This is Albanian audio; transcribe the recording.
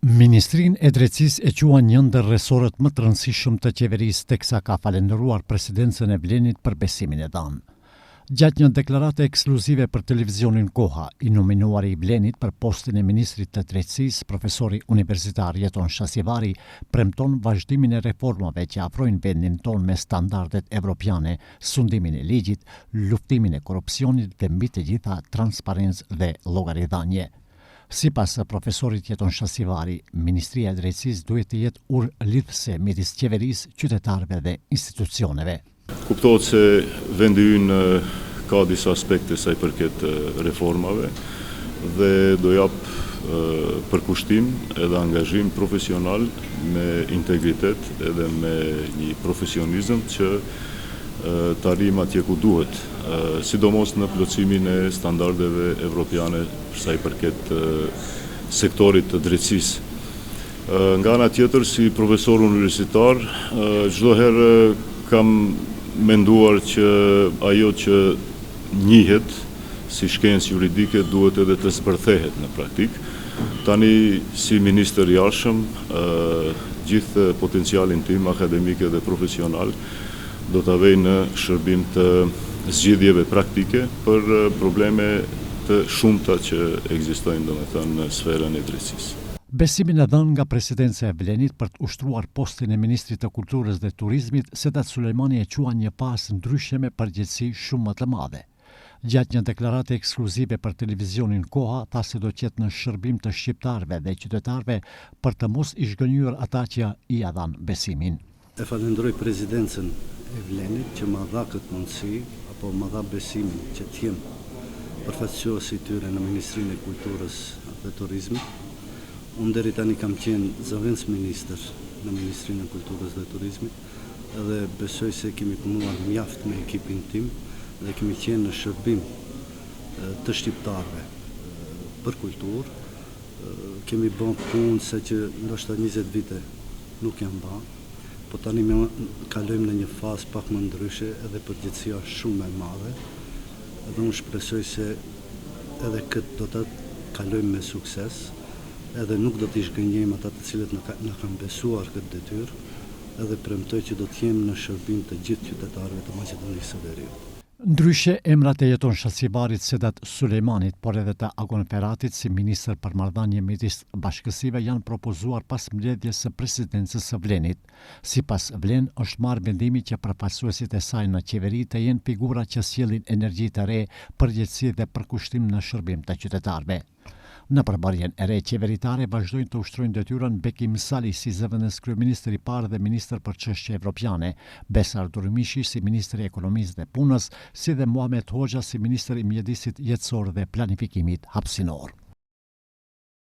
Ministrinë e Drejtësisë e quan një ndër resorët më të rëndësishëm të qeverisë, teksa ka falendëruar presidencën e Vlenit për besimin e dhënë. Gjatë një deklarate ekskluzive për televizionin Koha, i nominuari i Vlenit për postin e ministrit të Drejtësisë, profesori universitar Jeton Shasivari, premton vazhdimin e reformave që afrojnë vendin tonë me standardet evropiane, sundimin e ligjit, luftimin e korrupsionit dhe mbi të gjitha transparencë dhe llogaridhënie. Sipas profesorit Jeton Shasivari, Ministria e Drejtësisë duhet të jetë lidhëse midis qeverisë, qytetarëve dhe institucioneve. Kuptohet se vendi ynë ka disa aspekte sa i përket reformave dhe do jap përkushtim edhe angazhim profesional me integritet edhe me një profesionizëm që të arrijmë atje ku duhet, sidomos në plotësimin e standardeve evropiane për sa i përket sektorit të drejtësisë. Nga ana tjetër, si profesor universitar, çdo herë kam menduar që ajo që njihet si shkencë juridike duhet edhe të zbërthehet në praktik. Tani, si ministër i jashtëm, gjithë potencialin tim akademik dhe profesional do të vej në shërbim të zgjidhjeve praktike për probleme të shumta që ekzistojnë domethënë në sferën e drejtësisë. Besimin e dhënë nga presidenca e Vlenit për të ushtruar postin e ministrit të kulturës dhe turizmit, Sedat Sulejmani e quan një pas ndryshe me përgjegjësi shumë më të madhe. Gjatë një deklarate ekskluzive për televizionin Koha, tha se do të jetë në shërbim të shqiptarëve dhe qytetarëve për të mos i zhgënjur ata që i dhanë besimin. E falenderoj presidencën e Vlenit që më dha këtë mundësi, apo më dha besimin që të jem përfaqësues i tyre në Ministrinë e Kulturës dhe Turizmit. Unë deri tani kam qenë zëvendës ministër në Ministrinë e Kulturës dhe Turizmit dhe besoj se kemi punuar mjaft me ekipin tim dhe kemi qenë në shërbim të shqiptarëve për kulturë. Kemi bërë punë se që ndoshta 20 vite nuk janë bërë, po tani kalojmë në një fazë pak më ndryshe edhe përgjegjësia shumë më e madhe. Edhe unë shpresoj se edhe këtë do të kalojmë me sukses, edhe nuk do t'i zhgënjejmë ata të cilët na kanë besuar këtë detyrë, edhe premtoj që do të jemi në shërbim të gjithë qytetarëve të Maqedonisë së Veriut. Ndryshe, emrat e Jeton Shasivarit, Sedat Sulejmanit, por edhe të Agon Feratit si ministër për marrëdhënie midis bashkësive janë propozuar pas mbledhjes së presidencës së Vlenit. Sipas Vlen, është marrë vendimi që përfaqësuesit e saj në qeveri të jenë figura që sjellin energji të re, përgjegjësi dhe përkushtim në shërbim të qytetarëve. Në përbërjen e re qeveritare vazhdojnë të ushtrojnë detyrën Bekim Sali si zëvendës kryeministër i parë dhe ministër për çështje evropiane, Besar Durimishi si ministër i ekonomisë dhe punës, si dhe Muhamet Hoxha si ministër i mjedisit jetësor dhe planifikimit hapësinor.